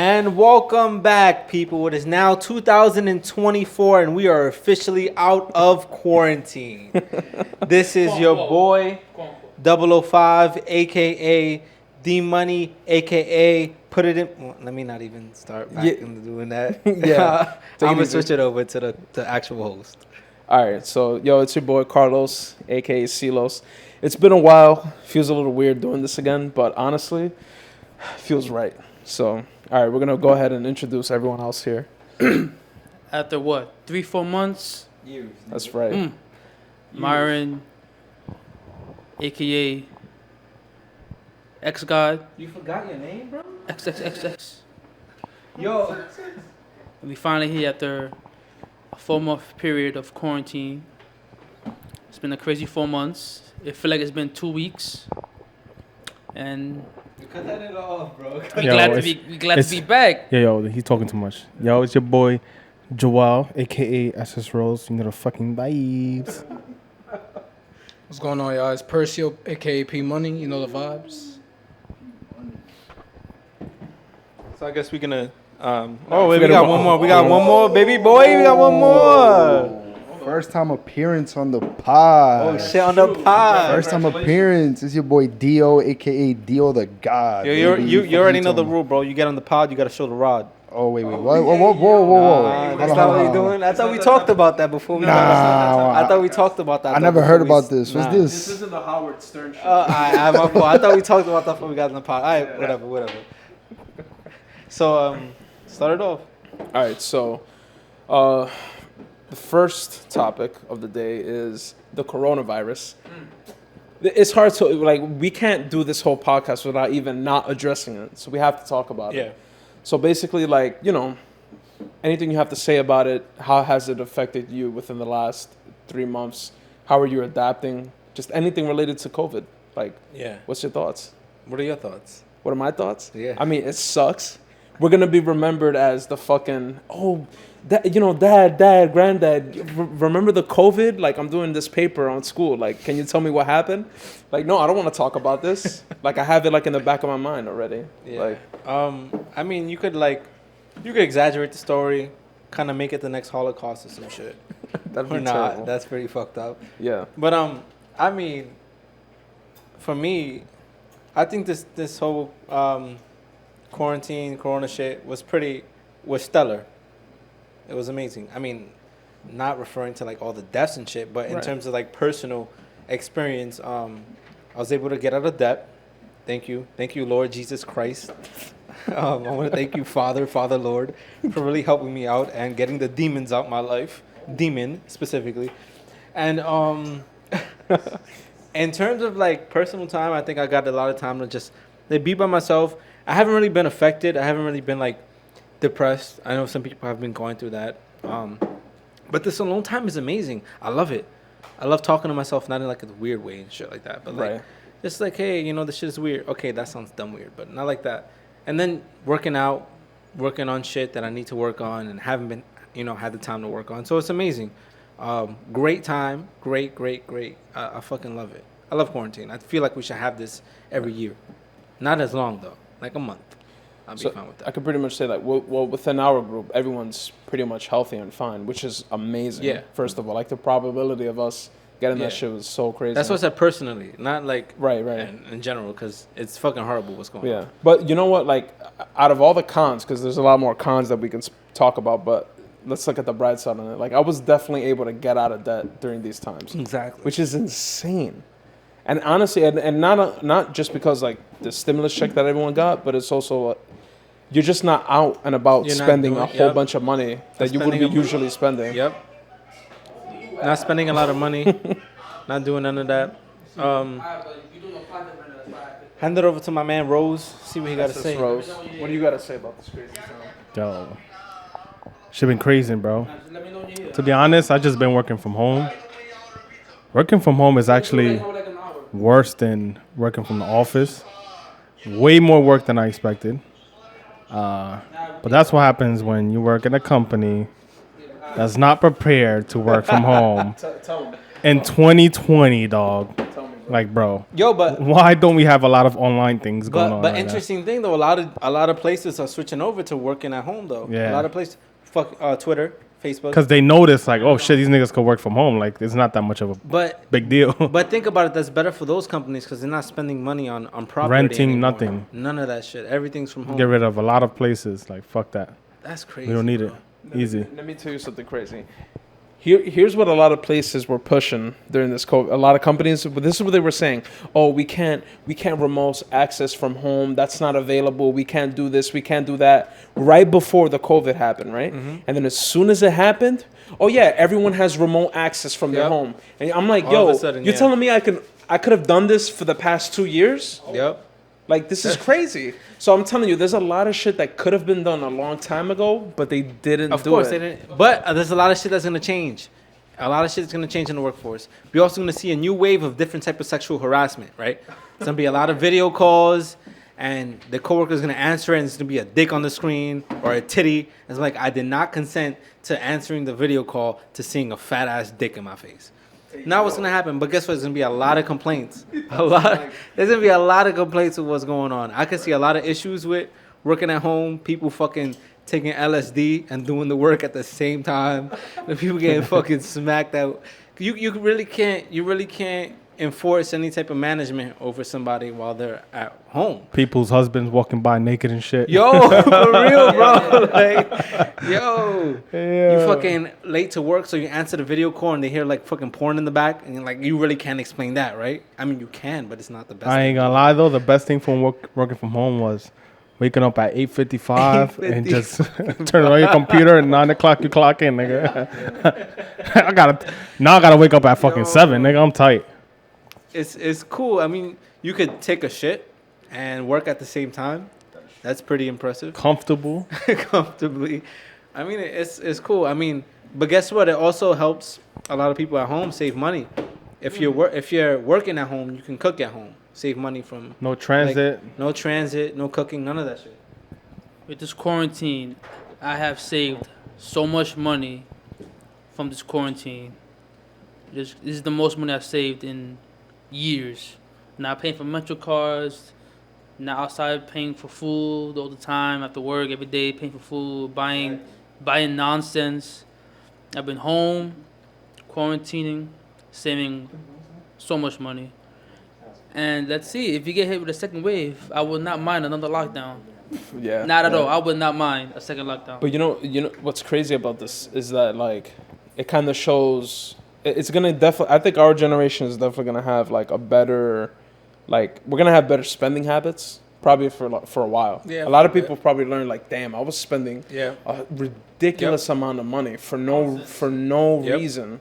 And welcome back, people. It is now 2024, and we are officially out of quarantine. This is your boy, 005, a.k.a. D-Money, a.k.a. Put it in... Well, let me not even start back into doing that. Yeah. I'm going to switch it over to the actual host. All right, so, it's your boy, Carlos, a.k.a. Silos. It's been a while. Feels a little weird doing this again, but honestly, feels right. So... All right, we're going to go ahead and introduce everyone else here. After what? 3-4 months? Years. That's right. Myron, a.k.a. X-God. You forgot your name, bro? XXXX. Yo. We finally here after a 4-month period of quarantine. It's been a crazy 4 months. It feels like it's been 2 weeks. And... Cut that off, bro. We glad to be back. Yo, he's talking too much. Yo, it's your boy, Joel, a.k.a. SS Rose. You know the fucking vibes. What's going on, y'all? It's Persio, a.k.a. P-Money. You know the vibes. So I guess we're going to... we got one more. We got one more, baby boy. We got one more. First time appearance on the pod. Oh, shit, on the pod. First time appearance. It's your boy Dio, a.k.a. DioTheGod. Yo, you already know the rule, bro. You get on the pod, you got to show the rod. Oh, wait. Whoa. That's not what you're doing? I thought we talked about that before. I thought we talked about that. I never heard about this. What's this? This isn't the Howard Stern show. My fault. I thought we talked about that before we got on the pod. All right, whatever. So, start it off. All right, so... the first topic of the day is the coronavirus. It's hard to, we can't do this whole podcast without even not addressing it. So we have to talk about it. So basically, anything you have to say about it, how has it affected you within the last 3 months? How are you adapting? Just anything related to COVID. What's your thoughts? What are your thoughts? What are my thoughts? Yeah. I mean, it sucks. We're going to be remembered as the fucking, dad, granddad, remember the COVID? I'm doing this paper on school. Can you tell me what happened? No, I don't want to talk about this. I have it, in the back of my mind already. Yeah. I mean, you could exaggerate the story, kind of make it the next Holocaust or some shit. That'd be or not. terrible. That's pretty fucked up. Yeah. But, I mean, for me, I think this whole quarantine, corona shit was stellar. It was amazing. I mean, not referring to all the deaths and shit, but in terms of personal experience, I was able to get out of debt. Thank you, Lord Jesus Christ. I want to thank you, Father, Lord, for really helping me out and getting the demons out my life, demon specifically. And in terms of personal time, I think I got a lot of time to just be by myself. I haven't really been affected. I haven't really been depressed. I know some people have been going through that. But this alone time is amazing. I love it. I love talking to myself, not in a weird way and shit like that. But just hey, this shit is weird. Okay, that sounds dumb weird, but not like that. And then working on shit that I need to work on and haven't been, had the time to work on. So it's amazing. Great time. Great. I fucking love it. I love quarantine. I feel like we should have this every year. Not as long though, a month. I'll be fine with that. I could pretty much say within our group, everyone's pretty much healthy and fine, which is amazing. Yeah. First of all, the probability of us getting that shit was so crazy. That's what I said personally, not right. In general, because it's fucking horrible what's going on. Yeah, but you know what? Out of all the cons, because there's a lot more cons that we can talk about, but let's look at the bright side on it. I was definitely able to get out of debt during these times. Exactly. Which is insane. And honestly, and not just because the stimulus check that everyone got, but it's also you're just not out and about spending a whole bunch of money that you wouldn't be usually spending. Yep. Not spending a lot of money, not doing none of that. Hand it over to my man Rose. See what he got to say. Rose, what do you got to say about this crazy time? Yo, shit been crazy, bro. To be honest, I just been working from home. Working from home is actually worse than working from the office. Way more work than I expected. But that's what happens when you work in a company that's not prepared to work from home Tell me. in 2020, dog. Tell me, Like, bro, Yo, but why don't we have a lot of online things going on? but right now? interesting thing though, a lot of places are switching over to working at home though. Yeah. A lot of places, Twitter, Facebook. Because they notice, like, oh shit, these niggas could work from home. Like, it's not that much of a But big deal. But think about it. That's better for those companies because they're not spending money on property Renting, anymore. nothing. None of that shit. Everything's from home. Get rid of a lot of places. Like, fuck that. That's crazy. We don't need bro. it. Easy. Let me tell you something crazy. Here's what a lot of places were pushing during this COVID. A lot of companies, but this is what they were saying. Oh, we can't remote access from home. That's not available. We can't do this. We can't do that. Right before the COVID happened, right? Mm-hmm. And then as soon as it happened, oh yeah, everyone has remote access from their Yep. home. And I'm like, All yo, of a sudden, you're yeah. telling me I could have done this for the past 2 years? Yep. Like, this is crazy. So I'm telling you, there's a lot of shit that could have been done a long time ago, but they didn't Of do course it. they didn't. But there's a lot of shit that's gonna change. A lot of shit is gonna change in the workforce. We're also gonna see a new wave of different type of sexual harassment. Right? It's gonna be a lot of video calls, and the coworker's gonna answer, and it's gonna be a dick on the screen or a titty. It's like I did not consent to answering the video call to seeing a fat ass dick in my face. Now what's gonna happen? But guess what? There's gonna be a lot of complaints. There's gonna be a lot of complaints with what's going on. I can see a lot of issues with working at home. People fucking taking LSD and doing the work at the same time. The people getting fucking smacked out. You really can't enforce any type of management over somebody while they're at home. People's husbands walking by naked and shit. Yo, for real, bro. Like, yo, Yeah. you fucking late to work, so you answer the video call and they hear like fucking porn in the back, and you're like, you really can't explain that, right? I mean, you can, but it's not the best. I ain't gonna lie though, the best thing from working from home was waking up at 8:55 and just turn on your computer and 9 o'clock you clock in, nigga. I gotta wake up at fucking 7, nigga. I'm tight. It's cool. I mean, you could take a shit and work at the same time. That's pretty impressive. Comfortable. Comfortably. I mean, it's cool. I mean, but guess what? It also helps a lot of people at home save money. If you're working at home, you can cook at home. Save money from No transit. no transit, no cooking, none of that shit. With this quarantine, I have saved so much money from this quarantine. This is the most money I've saved in years. Not paying for metro cards, not outside paying for food all the time after work every day, paying for food, buying nonsense. I've been home, quarantining, saving so much money. And let's see, if you get hit with a second wave, I will not mind another lockdown. Yeah. Not at all. I would not mind a second lockdown. But you know what's crazy about this is that, like, it kind of shows it's gonna definitely. I think our generation is definitely gonna have like a better, like, we're gonna have better spending habits probably for a while. Yeah, a lot of for a people probably learn like, damn, I was spending Yeah. a ridiculous amount of money for no Yep. reason.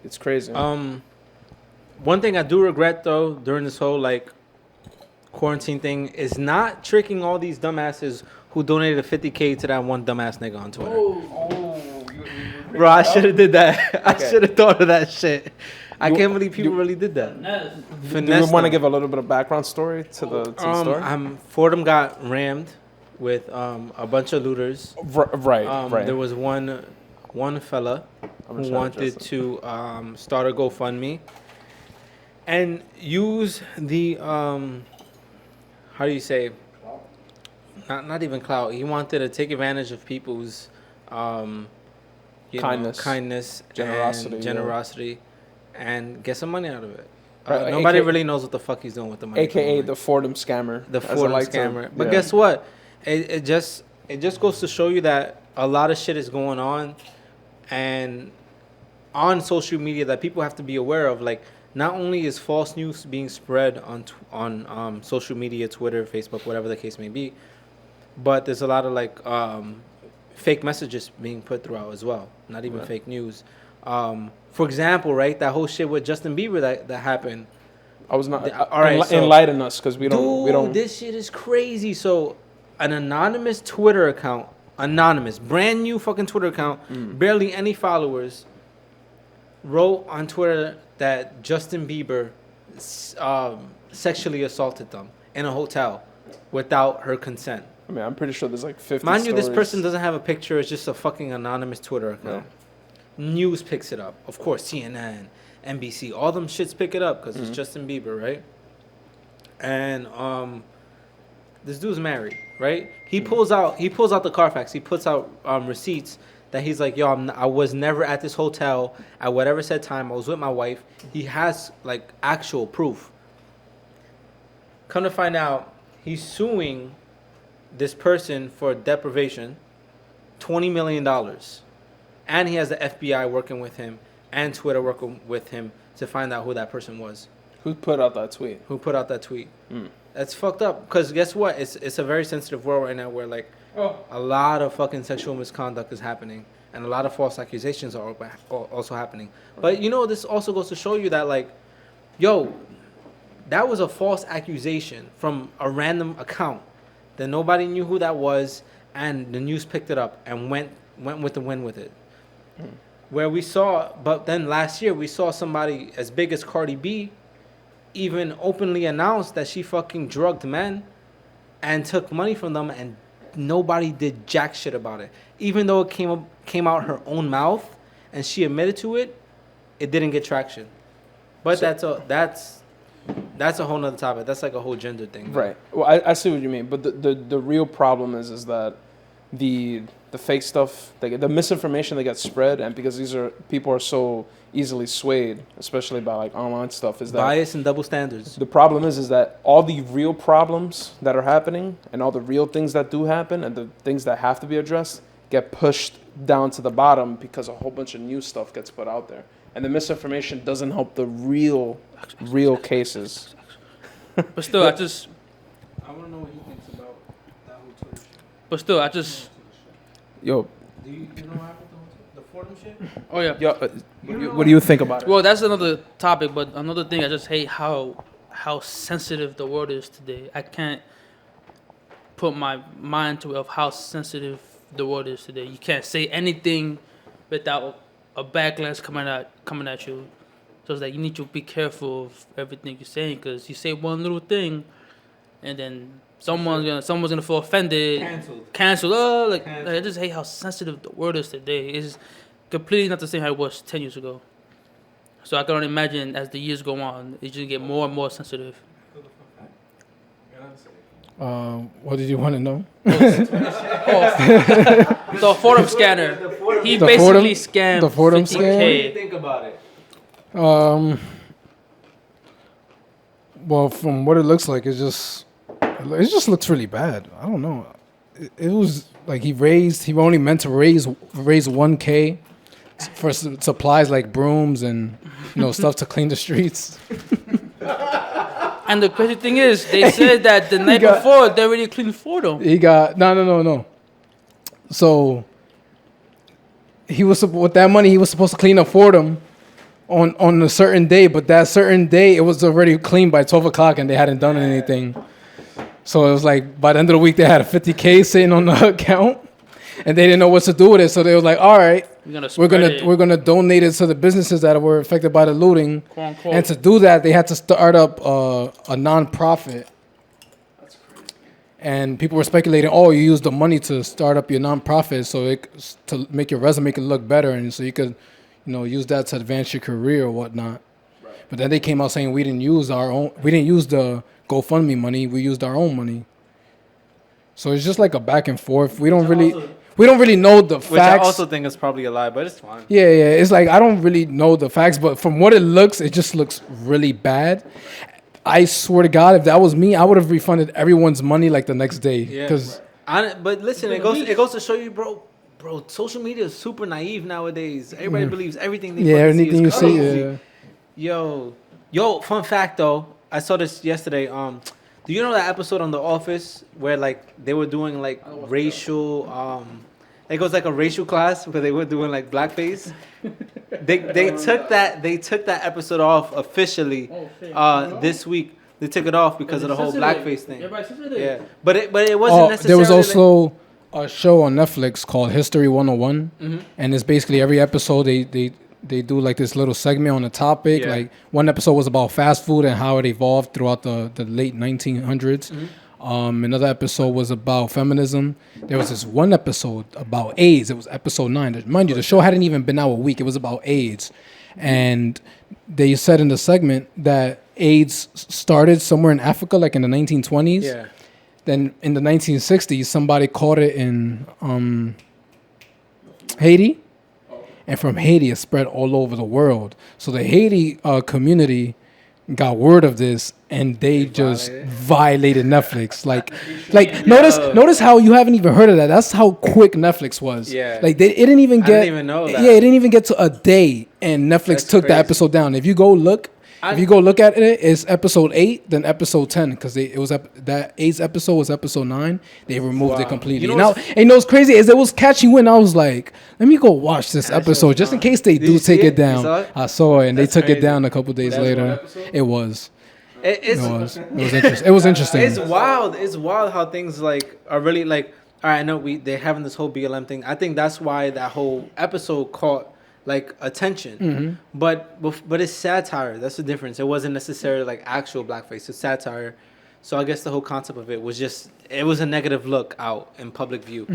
It's crazy. One thing I do regret though during this whole like quarantine thing is not tricking all these dumbasses who donated $50K to that one dumbass nigga on Twitter. Bro, I should have did that. I should have thought of that shit. I can't believe people really did that. Do Finesse you want to them. give a little bit of background story to the story? Fordham got rammed with a bunch of looters. Right. There was one fella who wanted to start a GoFundMe and use the how do you say, not even clout. He wanted to take advantage of people's kindness, generosity, and get some money out of it. Nobody really knows what the fuck he's doing with the money. AKA the Fordham scammer. The Fordham scammer. But guess what? It just goes to show you that a lot of shit is going on, and on social media that people have to be aware of. Like, not only is false news being spread on social media, Twitter, Facebook, whatever the case may be, but there's a lot of like fake messages being put throughout as well. Not even fake news. For example, right, that whole shit with Justin Bieber that happened. I was not. All right, so, enlighten us, because we don't. This shit is crazy. So, an anonymous Twitter account, brand new fucking Twitter account, barely any followers, wrote on Twitter that Justin Bieber sexually assaulted them in a hotel without her consent. I mean, I'm pretty sure there's like 50 Mind you, this stories. person doesn't have a picture. It's just a fucking anonymous Twitter account. News picks it up. Of course, CNN, NBC. All them shits pick it up because it's Justin Bieber, right? And this dude's married, right? He pulls out the Carfax. He puts out receipts that he's like, yo, I was never at this hotel at whatever said time. I was with my wife. He has like actual proof. Come to find out, he's suing this person for deprivation, $20 million. And he has the FBI working with him and Twitter working with him to find out who that person was. Who put out that tweet? That's fucked up. Because guess what? It's a very sensitive world right now where, like, a lot of fucking sexual misconduct is happening. And a lot of false accusations are also happening. But, you know, this also goes to show you that, like, yo, that was a false accusation from a random account that nobody knew who that was, and the news picked it up and went with the win with it. Where we saw, but then last year we saw somebody as big as Cardi B even openly announced that she fucking drugged men and took money from them, and nobody did jack shit about it. Even though it came out her own mouth and she admitted to it, it didn't get traction. But so, that's a whole nother topic. That's like a whole gender thing. Right. Well, I see what you mean. But the real problem is that the fake stuff, the misinformation that gets spread, and because people are so easily swayed, especially by like online stuff, is that bias and double standards. The problem is that all the real problems that are happening and all the real things that do happen and the things that have to be addressed get pushed down to the bottom because a whole bunch of new stuff gets put out there. And the misinformation doesn't help the real cases. But still, I want to know what he thinks about that whole Twitter shit. But still, I just. Yo. Do you know what happened to the Fordham shit? Oh yeah. Yo, what do you think about it? Well, that's another topic, but another thing, I just hate how sensitive the world is today. I can't put my mind to it of how sensitive the world is today. You can't say anything without a backlash coming at you. So it's like you need to be careful of everything you're saying, because you say one little thing, and then someone's gonna feel offended, canceled. I just hate how sensitive the world is today. It's completely not the same how it was 10 years ago. So I can only imagine as the years go on, it's just get more and more sensitive. What did you want to know? The Fordham scanner. He basically scammed the Fordham 50K. scam? What do you think about it? Well, from what it looks like, it just looks really bad. I don't know. It was like he only meant to raise $1K for supplies like brooms and stuff to clean the streets. And the crazy thing is, they said that the night before they already cleaned Fordham. He got no. So he was with that money. He was supposed to clean up Fordham on a certain day, but that certain day it was already cleaned by 12 o'clock, and they hadn't done anything. So it was like by the end of the week they had a $50K sitting on the account, and they didn't know what to do with it. So they was like, "All right, we're gonna donate it to the businesses that were affected by the looting." Quote, unquote. And to do that, they had to start up a nonprofit. That's crazy. And people were speculating, oh, you used the money to start up your nonprofit to make your resume look better, and so you could, use that to advance your career or whatnot. Right. But then they came out saying we didn't use the GoFundMe money, we used our own money. So it's just like a back and forth. We don't really know the facts. Which I also think is probably a lie, but it's fine. Yeah. It's like I don't really know the facts, but from what it just looks really bad. I swear to God, if that was me, I would have refunded everyone's money like the next day. Yeah. But listen, it goes to show you, bro. Social media is super naive nowadays. Everybody believes everything they anything you see. Yeah. Yo, fun fact though, I saw this yesterday. Do you know that episode on The Office where like they were doing like racial it was like a racial class where they were doing like blackface. They took that episode off officially this week. They took it off because of the whole blackface thing. Yeah, but it wasn't necessarily. There was also a show on Netflix called History 101, and it's basically every episode they do like this little segment on a topic. Yeah. Like one episode was about fast food and how it evolved throughout the late 1900s. Another episode was about feminism. There was this one episode about AIDS. It was episode 9. Mind you, the show hadn't even been out a week. It was about AIDS. And they said in the segment that AIDS started somewhere in Africa, like in the 1920s. Yeah. Then in the 1960s, somebody caught it in Haiti. And from Haiti, it spread all over the world. So the Haiti community got word of this, and they just violated Netflix. Like notice how you haven't even heard of that. That's how quick Netflix was. Yeah. Like it didn't even get. I didn't even know that. Yeah, it didn't even get to a day, and Netflix That's took the crazy. episode down. If you go look. If you go look at it, it's episode 8, then episode 10, because that 8th episode was episode 9. They removed it completely. You know what's crazy is it was catching wind. I was like, let me go watch this episode just in case they Did you do take see it it? You down. saw it? I saw it, and That's they took crazy. it down a couple days That's one later. episode? It was. It's It was interesting. It's wild. It's wild how things like are really like. All right, I know they're having this whole BLM thing. I think that's why that whole episode caught like attention. But it's satire. That's the difference. It wasn't necessarily like actual blackface. It's satire. So I guess the whole concept of it was just it was a negative look out in public view.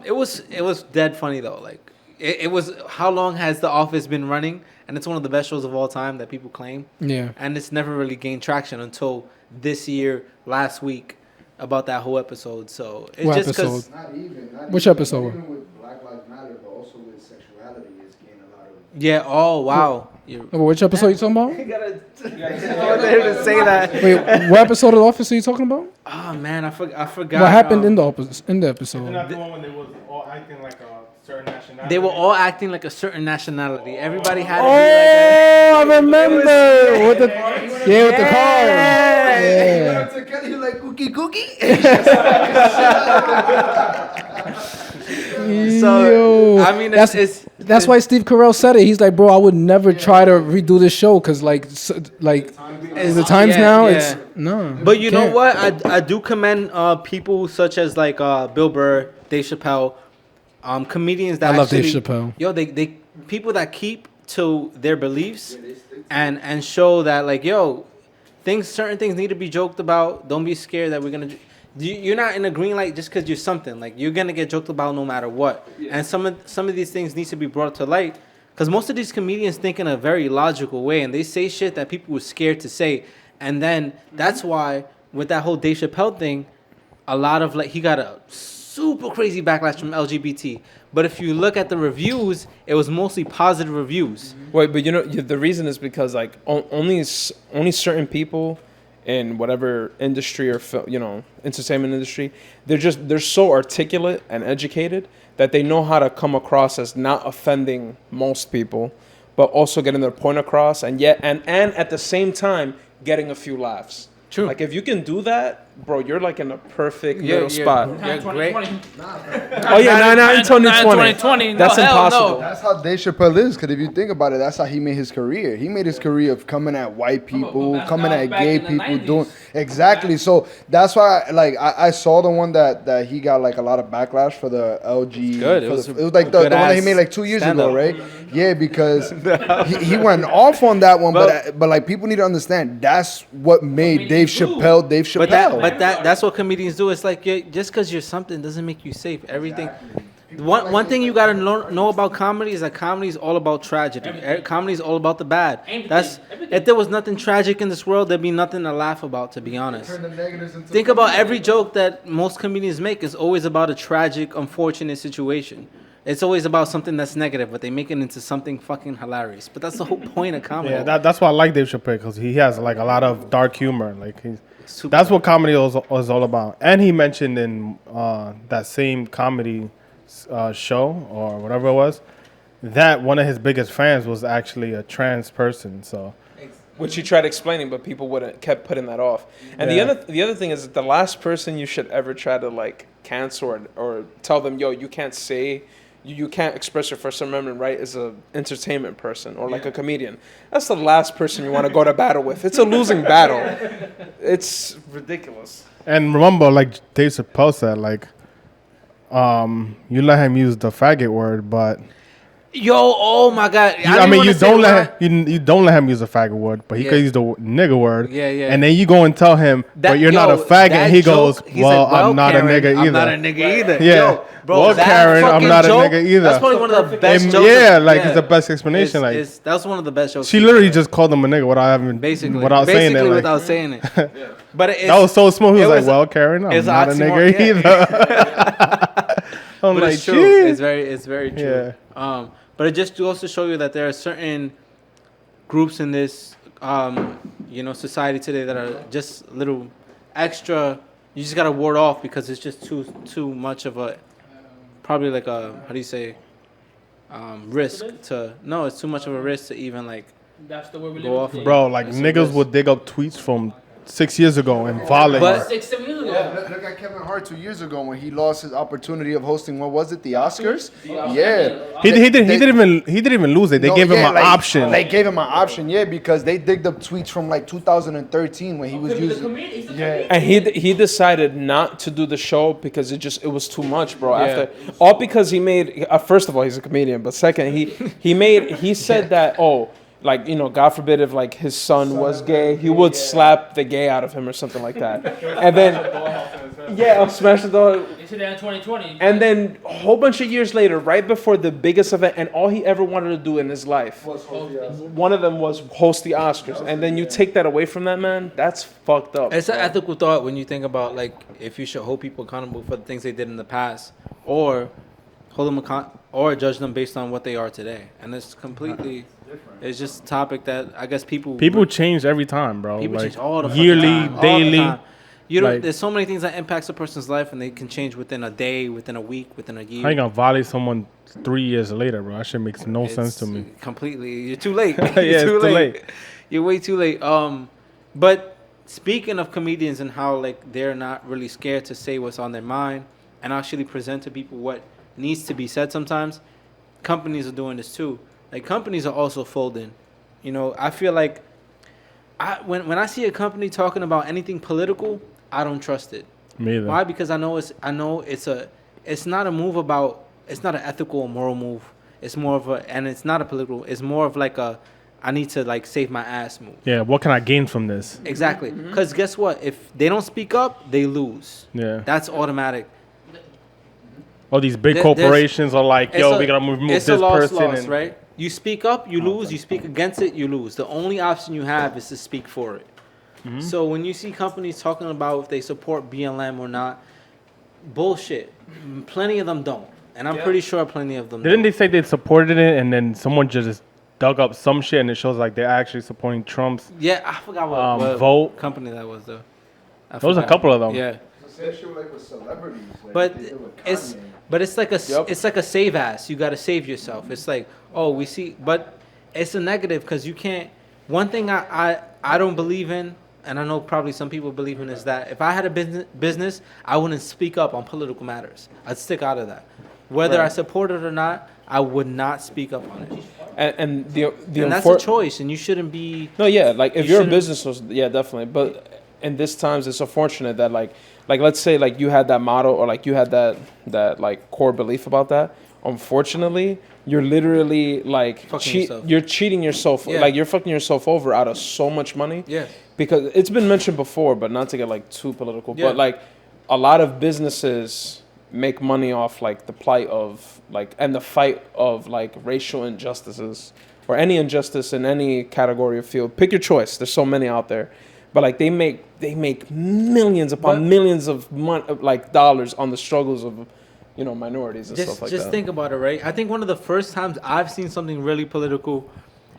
It was dead funny though. Like it was. How long has The Office been running? And it's one of the best shows of all time that people claim. Yeah. And it's never really gained traction until this year, last week, about that whole episode. So it's What just episode? because Which episode? Not even with Black Lives Matter, but also with sexuality is gaining a lot of. yeah. Oh wow. Which episode you talking about? You gotta to say that. Wait, what episode of The Office are you talking about? Oh man, I forgot. What happened in the episode? Isn't that the one when they was all acting like a certain nationality? They were all acting like a certain nationality. Everybody had. Oh, I remember with the car. Yeah. To Kelly, you like cookie? So I mean, That's why Steve Carell said it. He's like, bro, I would never try to redo this show because is the times now? yeah. It's no. But you know can't. what? I do commend people such as like Bill Burr, Dave Chappelle, comedians that I love Dave actually- Chappelle. Yo, they people that keep to their beliefs and show that like certain things need to be joked about. Don't be scared that we're gonna. You're not in a green light just because you're something. Like you're gonna get joked about no matter what. Yeah. And some of these things need to be brought to light because most of these comedians think in a very logical way and they say shit that people were scared to say. And then that's why with that whole Dave Chappelle thing, a lot of he got a super crazy backlash from LGBT. But if you look at the reviews, it was mostly positive reviews. Wait, but the reason is because like only certain people in whatever industry or entertainment industry, they're so articulate and educated that they know how to come across as not offending most people, but also getting their point across and at the same time getting a few laughs. True. Like if you can do that, bro, you're like in a perfect little spot. Yeah, great. Oh yeah, not in 2020. 2020. That's no, hell impossible. no. That's how Dave Chappelle is, because if you think about it, that's how he made his career. He made his career of coming at white people, that's coming how at back gay in the people, 90s. doing exactly. So that's why, I saw the one that he got like a lot of backlash for the LG. good. It It was was like the one that he good-ass made like 2 years ago, stand-up. right? Yeah, because he went off on that one, but like people need to understand that's what made Dave Chappelle Dave Chappelle. But that's what comedians do. It's like just because you're something doesn't make you safe. Everything. One thing you gotta know about comedy is that comedy is all about tragedy. Comedy is all about the bad. If there was nothing tragic in this world, there'd be nothing to laugh about. To be honest, think about every joke that most comedians make is always about a tragic, unfortunate situation. It's always about something that's negative, but they make it into something fucking hilarious. But that's the whole point of comedy. Yeah, that's why I like Dave Chappelle because he has like a lot of dark humor. Like Super that's what comedy was all about. And he mentioned in that same comedy show or whatever it was that one of his biggest fans was actually a trans person. So Which he tried explaining, but people kept putting that off. And the other thing is that the last person you should ever try to like cancel or tell them, yo, you can't say. You can't express your First Amendment right as a entertainment person or like a comedian. That's the last person you want to go to battle with. It's a losing battle. It's ridiculous. and remember, like Dave Chappelle said, like you let him use the faggot word, but Yo, oh my God. I mean, you don't let him use a faggot word, but he could use the nigga word. Yeah, yeah. And then you go and tell him, but you're not a faggot. And he goes, well, I'm not Karen, a nigga either. I'm not a nigga either. Yeah. Yo, bro, well, that Karen, I'm fucking not joke, a nigga either. That's probably one of the best jokes. Yeah, like it's the best explanation. That was one of the best jokes. She literally just called him a nigga without saying it. Like, without saying it. But that was so smooth. He was like, well, Karen, I'm not a nigga either. I'm but like, it's true. It's very true. Yeah. But it just goes to show you that there are certain groups in this, society today that are just a little extra. You just gotta ward off because it's just too much of a, probably like a, how do you say, risk to. No, it's too much of a risk to even like. That's the word we go live off. Bro, like niggas would dig up tweets from 6 years ago and violate. But 6-7 years ago. Yeah, look at Kevin Hart 2 years ago when he lost his opportunity of hosting. What was it? The Oscars? Yeah. He didn't even lose it. They gave him an option. They gave him an option, because they digged up tweets from like 2013 when he was using. Yeah. And he decided not to do the show because it was too much, bro. After all, because he made first of all, he's a comedian, but second, he said that like, God forbid if like his son was gay, he would slap the gay out of him or something like that. And then I'll smash the door. They said that in 2020. And then a whole bunch of years later, right before the biggest event, and all he ever wanted to do in his life, one of them was host the Oscars. And then you take that away from that man, that's fucked up. It's an ethical thought when you think about like if you should hold people accountable for the things they did in the past, or hold them or judge them based on what they are today. And it's completely. It's just a topic that I guess people change every time, bro. People change all the yearly, time, daily. All the time. There's so many things that impacts a person's life, and they can change within a day, within a week, within a year. I ain't gonna violate someone 3 years later, bro. That shit makes no sense to me. Completely, you're too late. It's too late. You're way too late. But speaking of comedians and how like they're not really scared to say what's on their mind and actually present to people what needs to be said, sometimes companies are doing this too. Like, companies are also folding. I feel like when I see a company talking about anything political, I don't trust it. Me either. Why? Because I know it's not a move about, it's not an ethical or moral move. It's more of and it's not a political, it's more of like I need to like save my ass move. Yeah, what can I gain from this? Exactly. Because guess what? If they don't speak up, they lose. Yeah. That's automatic. All these big corporations are like, yo, we gotta remove this person. Right? You speak up, you lose. You speak against it, you lose. The only option you have is to speak for it. Mm-hmm. So when you see companies talking about if they support BLM or not, bullshit. Plenty of them don't. And I'm pretty sure plenty of them Didn't they say they supported it and then someone just dug up some shit and it shows like they're actually supporting Trump's I forgot what vote company that was, though. There was a couple of them. Yeah. Same shit like with celebrities. But it's like it's like a save ass. You gotta save yourself. It's like, we see, but it's a negative because you can't. One thing I don't believe in, and I know probably some people believe in, is that if I had a business, I wouldn't speak up on political matters. I'd stick out of that. Whether I support it or not, I would not speak up on it. And that's a choice, and you shouldn't be. No, yeah, like if you're a business, definitely. But in this times, it's unfortunate that like let's say like you had that motto or like you had that like core belief about that. Unfortunately, you're literally like you're cheating yourself. Yeah. Like you're fucking yourself over out of so much money. Yeah. Because it's been mentioned before, but not to get like too political. Yeah. But like a lot of businesses make money off like the plight of like and the fight of like racial injustices or any injustice in any category or field. Pick your choice. There's so many out there. But like they make millions upon millions of dollars on the struggles of minorities and stuff like that. Just think about it, right? I think one of the first times I've seen something really political,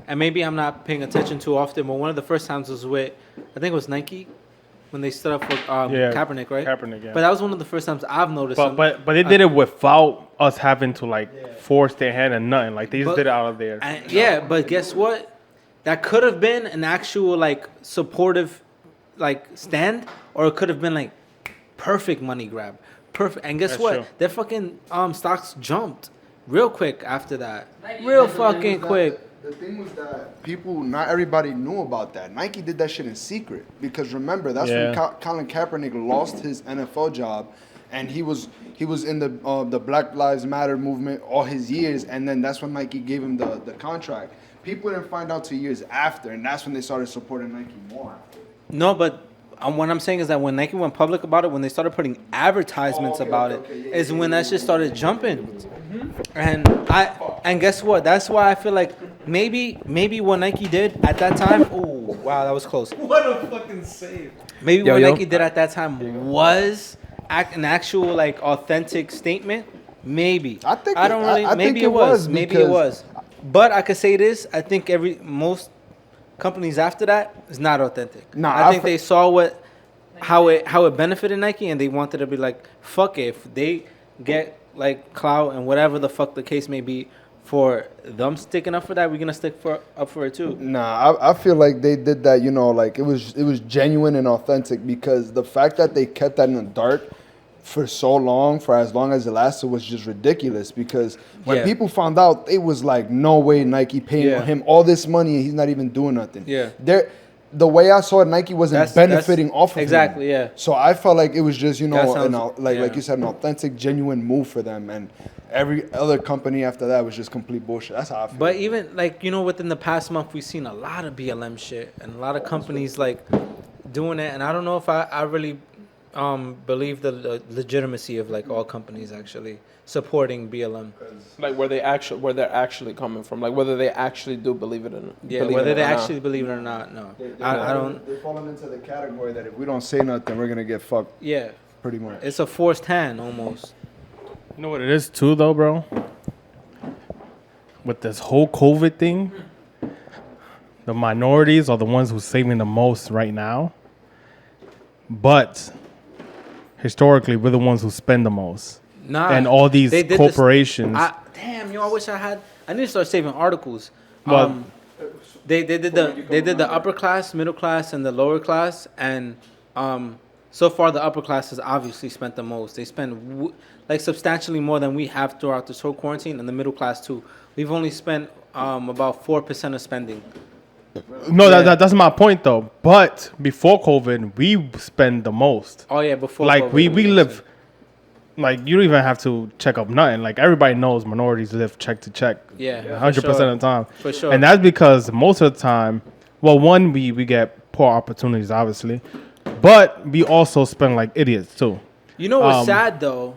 and maybe I'm not paying attention too often, but one of the first times was with, I think it was Nike, when they stood up for Kaepernick, right? Kaepernick, yeah. But that was one of the first times I've noticed. But they did it without us having to force their hand and nothing. Like they just did it out of there. But guess what? That could have been an actual supportive stand, or it could have been perfect money grab. Perfect. And guess what? True. Their fucking stocks jumped real quick after that. Real fucking quick. The thing was that not everybody knew about that. Nike did that shit in secret because remember, that's when Colin Kaepernick lost his NFL job and he was in the Black Lives Matter movement all his years, and then that's when Nike gave him the contract. People didn't find out till years after, and that's when they started supporting Nike more. No, but what I'm saying is that when Nike went public about it, when they stared putting advertisements about it, is when that shit started jumping. And guess what? That's why I feel like maybe what Nike did at that time. Oh wow, that was close. What a fucking save. Maybe what Nike did at that time was an actual like authentic statement. Maybe I think I don't really. I maybe think it was. because- Maybe it was. But I could say this. I think most companies after that is not authentic. Nah, I think they saw how it benefited Nike, and they wanted to be like, fuck it. If they get like clout and whatever the fuck the case may be for them sticking up for that, we're gonna stick up for it too. Nah, I feel like they did that, like it was genuine and authentic, because the fact that they kept that in the dark for so long, for as long as it lasted, was just ridiculous. Because when people found out, it was like, no way Nike paying him all this money and he's not even doing nothing. Yeah. The way I saw it, Nike wasn't benefiting off of exactly, him. yeah. So I felt like it was just, That like you said, an authentic, genuine move for them. And every other company after that was just complete bullshit. That's how I feel. But even like within the past month, we've seen a lot of BLM shit and a lot of companies like doing it. And I don't know if I really believe the legitimacy of like all companies actually supporting BLM. Like where they're actually coming from, like whether they actually do believe it or not. Yeah, whether they actually believe it or not. No, I don't. They're falling into the category that if we don't say nothing, we're gonna get fucked. Yeah, pretty much. It's a forced hand almost. You know what it is too, though, bro? With this whole COVID thing, the minorities are the ones who's saving the most right now. But historically, we're the ones who spend the most. Nah, and all these they did corporations. Damn, I wish I need to start saving articles. Well, they did the upper class, middle class, and the lower class, and so far the upper class has obviously spent the most. They spend like substantially more than we have throughout this whole quarantine, and the middle class too. We've only spent about 4% of spending. No, that's my point though. But before COVID, we spend the most. Oh yeah, before like COVID, we live. Like you don't even have to check up nothing. Like everybody knows minorities live check to check. Yeah, 100% of the time. For sure. And that's because most of the time, well, one we get poor opportunities, obviously, but we also spend like idiots too. You know what's sad though?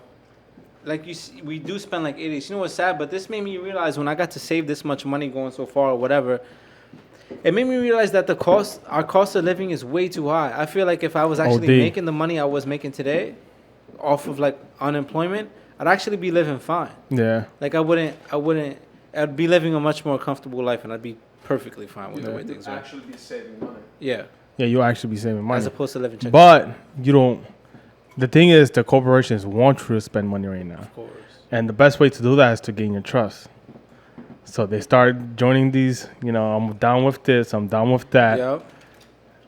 Like we do spend like idiots. You know what's sad? But this made me realize when I got to save this much money going so far or whatever. It made me realize that our cost of living is way too high. I feel like if I was actually making the money I was making today, off of like unemployment, I'd actually be living fine. Yeah. Like I'd be living a much more comfortable life, and I'd be perfectly fine with the way things are. Actually be saving money. Yeah. Yeah, you'll actually be saving money. As opposed to living check. But you don't. The thing is, the corporations want you to spend money right now. Of course. And the best way to do that is to gain your trust. So they start joining these, I'm down with this, I'm down with that. Yep.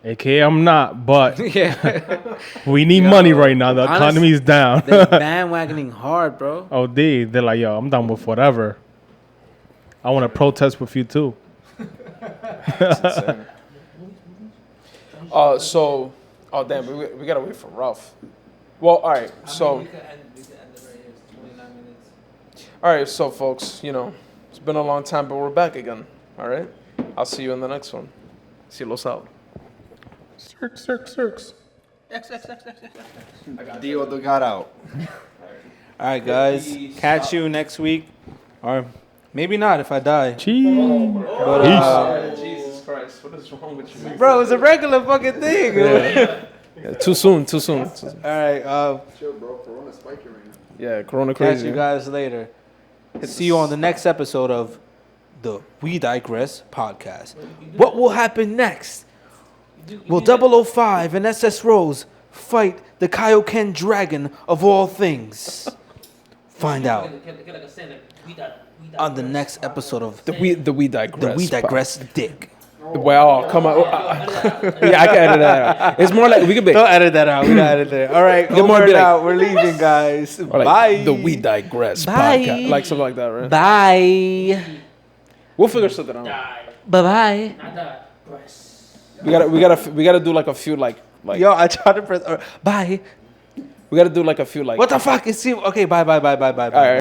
AKA I'm not, but Yeah. we need money right now. The economy is down. They're bandwagoning hard, bro. Oh, they're like, yo, I'm down with whatever. I want to protest with you too. We gotta wait for Ralph. Well, all right, so. We could end it right here. It's 29 minutes. All right, so folks, it's been a long time, but we're back again. All right, I'll see you in the next one. See you out. Circs. DioTheGod out. All right, guys. Catch you next week, or maybe not if I die. Cheese. But, Jesus Christ, what is wrong with you? bro, it's a regular fucking thing. Yeah, too soon. All right. Chill, bro. Corona spiking right now. Yeah, Corona Catch crazy. you guys later. See you on the next episode of the We Digress podcast. What will happen next? Will 005 and SS Rose fight the Kaioken dragon of all things? Find out on the next episode of The We Digress. the We Digress Dick. Well, come on. Yeah, I can edit that out. It's more like we could be. Don't edit that out. We don't edit it. All right, Get more over be like- out. We're leaving, guys. Or like Bye. The We Digress Bye. podcast. Like something like that, right? Bye. We'll figure something out. Bye. We gotta do like a few like. Yo, I tried to press. Bye. We gotta do like a few like. What the fuck? It's okay. Bye. All right.